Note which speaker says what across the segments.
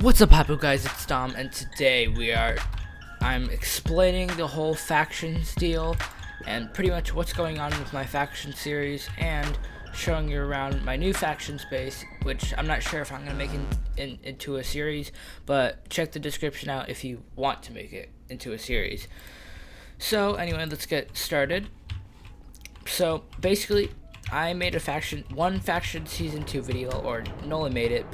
Speaker 1: What's up, Hypo guys? It's Dom, and today I'm explaining the whole factions deal and pretty much what's going on with my faction series and showing you around my new faction space, which I'm not sure if I'm gonna make into a series, but check the description out if you want to make it into a series. So anyway, let's get started. So basically, I made one faction season 2 video, or Nolan made it,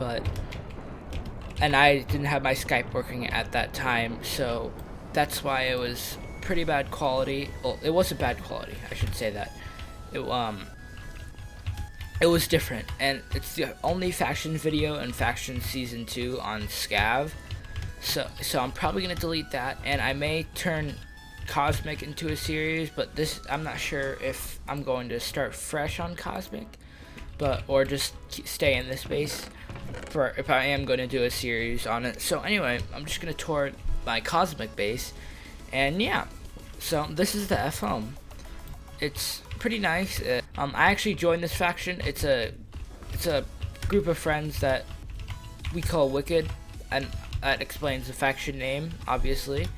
Speaker 1: and I didn't have my Skype working at that time, so that's why it was pretty bad quality. Well, it wasn't bad quality, I should say that. It was different, and it's the only faction video in faction season 2 on Scav. So I'm probably gonna delete that, and I may turn Cosmic into a series, but I'm not sure if I'm going to start fresh on Cosmic, or just stay in this space if I am going to do a series on it. So anyway, I'm just going to tour my Cosmic base, and yeah, so this is the F home. It's pretty nice. I actually joined this faction. It's a group of friends that we call Wicked, and that explains the faction name, obviously,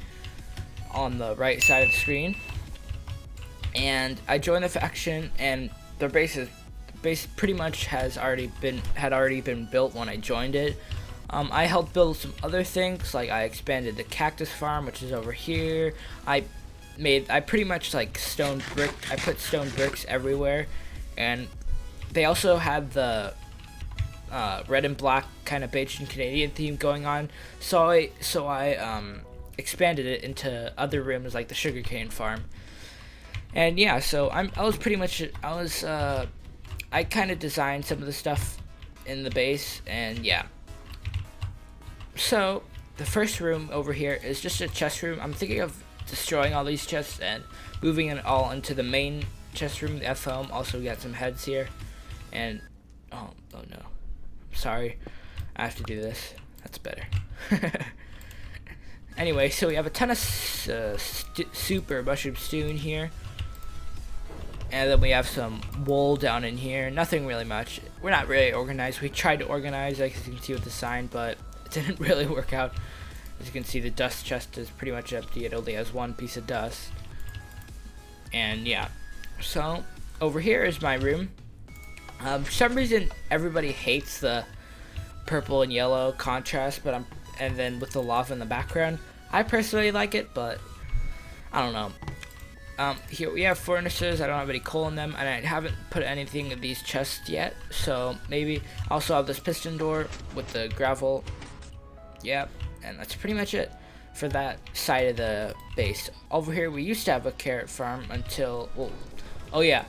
Speaker 1: on the right side of the screen. And I joined the faction, and their base pretty much had already been built when I joined it. I helped build some other things, like I expanded the cactus farm, which is over here. I pretty much I put stone bricks everywhere, and they also had the red and black kind of Bajan Canadian theme going on, so I expanded it into other rooms like the sugarcane farm. And yeah, so I kind of designed some of the stuff in the base, and yeah. So the first room over here is just a chest room. I'm thinking of destroying all these chests and moving it all into the main chest room, the F home. Also, we got some heads here, and oh no, I'm sorry, I have to do this. That's better. Anyway, so we have a ton of soup or mushroom stew in here. And then we have some wool down in here. Nothing really much. We're not really organized. We tried to organize, like you can see with the sign, but it didn't really work out. As you can see, the dust chest is pretty much empty. It only has one piece of dust. And yeah. So, over here is my room. For some reason, everybody hates the purple and yellow contrast, and then with the lava in the background. I personally like it, but I don't know. Here we have furnaces. I don't have any coal in them, and I haven't put anything in these chests yet, so maybe I also have this piston door with the gravel. Yep, and that's pretty much it for that side of the base. Over here we used to have a carrot farm until, well, oh yeah,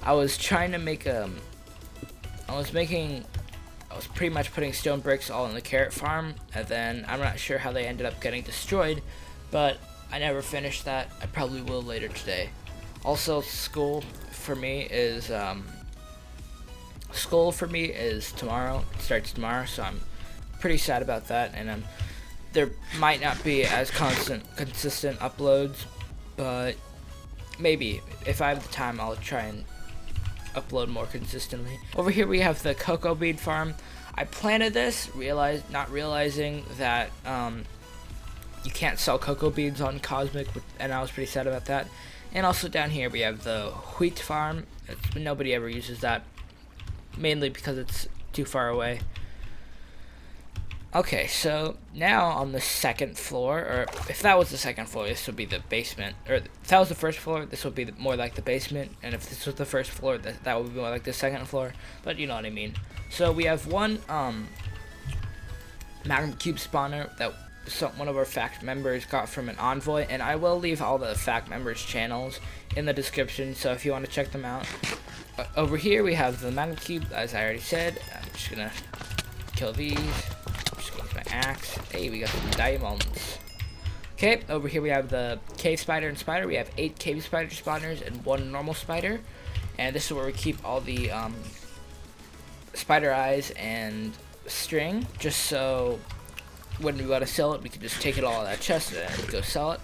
Speaker 1: I was trying to make I was pretty much putting stone bricks all in the carrot farm, and then I'm not sure how they ended up getting destroyed, but I never finished that. I probably will later today. Also, school for me is tomorrow. It starts tomorrow, so I'm pretty sad about that. And there might not be as consistent uploads, but maybe if I have the time, I'll try and upload more consistently. Over here we have the cocoa bean farm. I planted this, not realizing that you can't sell cocoa beans on Cosmic, and I was pretty sad about that. And also down here we have the wheat farm. Nobody ever uses that, mainly because it's too far away. Okay, so now on the second floor, or if that was the second floor, this would be the basement. Or if that was the first floor, this would be more like the basement. And if this was the first floor, that would be more like the second floor. But you know what I mean. So we have one magma cube spawner that one of our fact members got from an envoy, and I will leave all the fact members channels in the description, so if you want to check them out. Over here we have the magma cube, as I already said. I'm just gonna kill these. I'm just gonna use my axe. Hey, we got some diamonds. Okay, over here we have the cave spider and spider. We have 8 cave spider spawners and 1 normal spider, and this is where we keep all the spider eyes and string, just so when we want to sell it, we can just take it all out of that chest and go sell it.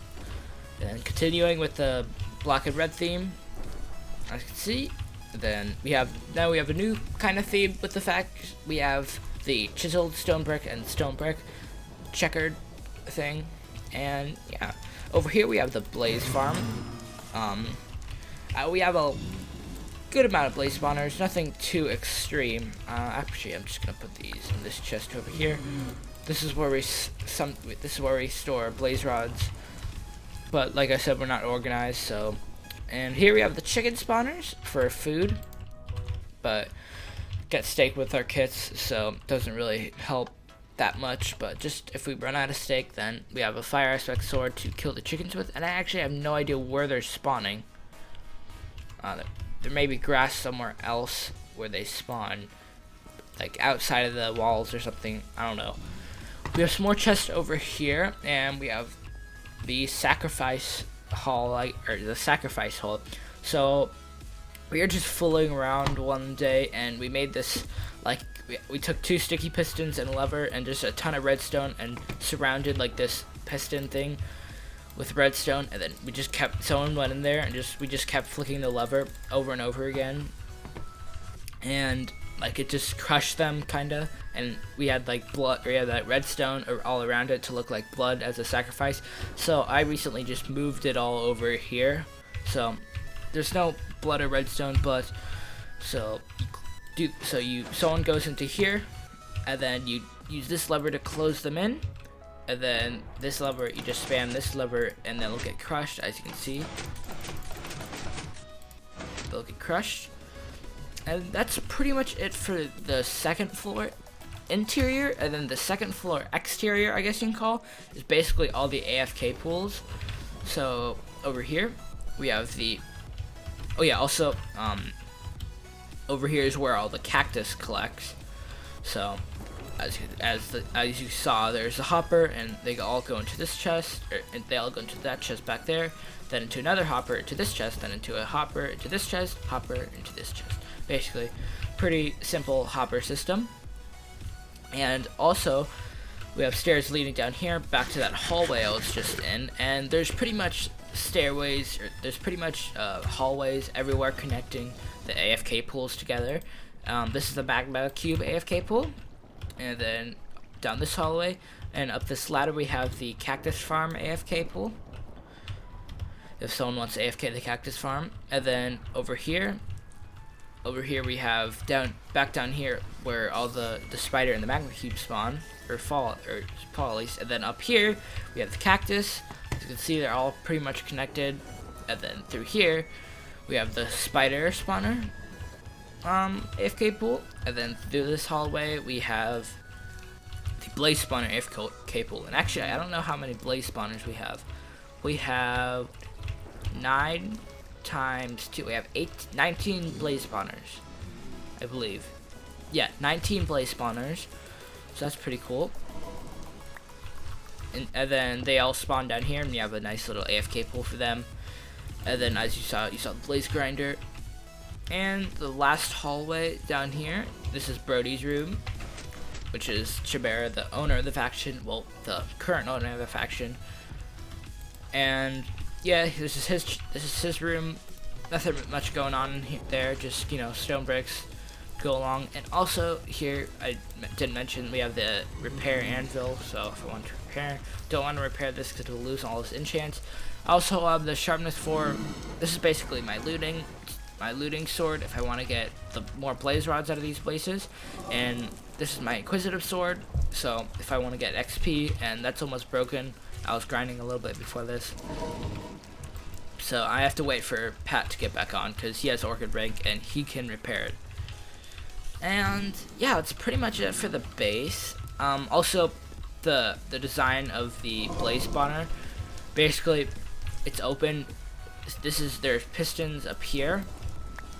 Speaker 1: And continuing with the black and red theme, as you can see, then now we have a new kind of theme with the fact we have the chiseled stone brick and stone brick. checkered thing. And yeah, over here we have the blaze farm. We have a good amount of blaze spawners, nothing too extreme. Actually, I'm just gonna put these in this chest over here. This is where we store blaze rods. But like I said, we're not organized, so. And here we have the chicken spawners for food, but get steak with our kits, so it doesn't really help that much. But just if we run out of steak, then we have a fire aspect sword to kill the chickens with. And I actually have no idea where they're spawning. There may be grass somewhere else where they spawn, like outside of the walls or something. I don't know. We have some more chests over here, and we have the sacrifice hall, or the sacrifice hole. So we were just fooling around one day, and we made this, like, we took 2 sticky pistons and a lever and just a ton of redstone and surrounded like this piston thing with redstone, and then we just kept, someone went in there and we just kept flicking the lever over and over again, and like it just crushed them kinda, and we had like blood, we had that redstone all around it to look like blood as a sacrifice. So I recently just moved it all over here, so there's no blood or redstone, but someone goes into here, and then you use this lever to close them in, and then this lever, you just spam this lever, and they'll get crushed. As you can see, they'll get crushed. And that's pretty much it for the second floor interior. And then the second floor exterior, I guess you can call, is basically all the AFK pools. So over here we have the, oh yeah, also over here is where all the cactus collects. So as you saw, there's a hopper, and they all go into this chest, and they all go into that chest back there, then into another hopper, into this chest, then into a hopper, into this chest, hopper, into this chest. Basically, pretty simple hopper system. And also, we have stairs leading down here back to that hallway I was just in, and there's pretty much stairways, or there's pretty much hallways everywhere connecting the AFK pools together. This is the magma cube AFK pool, and then down this hallway and up this ladder we have the cactus farm AFK pool, if someone wants to AFK the cactus farm. And then over here we have back down here where all the spider and the magma cube spawn, or fall at least. And then up here we have the cactus. As you can see, they're all pretty much connected. And then through here we have the spider spawner AFK pool, and then through this hallway we have the blaze spawner AFK pool. And actually, I don't know how many blaze spawners we have. We have 9 times 2. We have 19 blaze spawners, I believe. Yeah, 19 blaze spawners. So that's pretty cool. And then they all spawn down here, and you have a nice little AFK pool for them. And then as you saw the blaze grinder. And the last hallway down here, this is Brody's room, which is Chibera, the owner of the faction, well, the current owner of the faction. And yeah, this is his room. Nothing much going on there, just, you know, stone bricks go along. And also here, I didn't mention, we have the repair anvil, so if I want to repair, don't want to repair this because we'll lose all this enchants. I also have the sharpness 4. This is basically my looting sword if I want to get the more blaze rods out of these places. And this is my inquisitive sword, so if I want to get XP, and that's almost broken. I was grinding a little bit before this, so I have to wait for Pat to get back on because he has Orchid rank and he can repair it. And yeah, that's pretty much it for the base. Also, the design of the blaze spawner, basically it's open. There's pistons up here,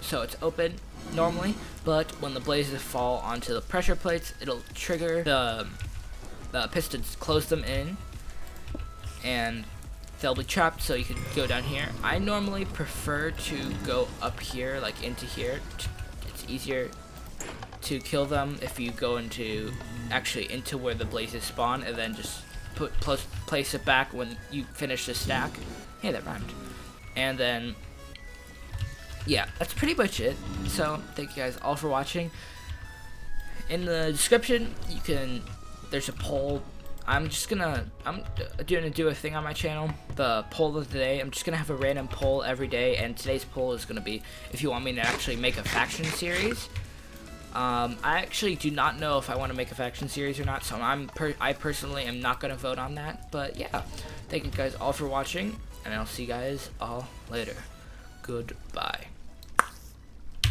Speaker 1: so it's open normally, but when the blazes fall onto the pressure plates, it'll trigger the pistons, close them in, and they'll be trapped, so you can go down here. I normally prefer to go up here, like into here. It's easier to kill them if you go into where the blazes spawn, and then just place it back when you finish the stack. Hey, that rhymed. And then yeah, that's pretty much it. So thank you guys all for watching. In the description, there's a poll I'm gonna do a thing on my channel, the poll of the day. I'm just gonna have a random poll every day, and today's poll is gonna be if you want me to actually make a faction series. I actually do not know if I want to make a faction series or not, so I personally am not gonna vote on that. But yeah, thank you guys all for watching, and I'll see you guys all later. Goodbye.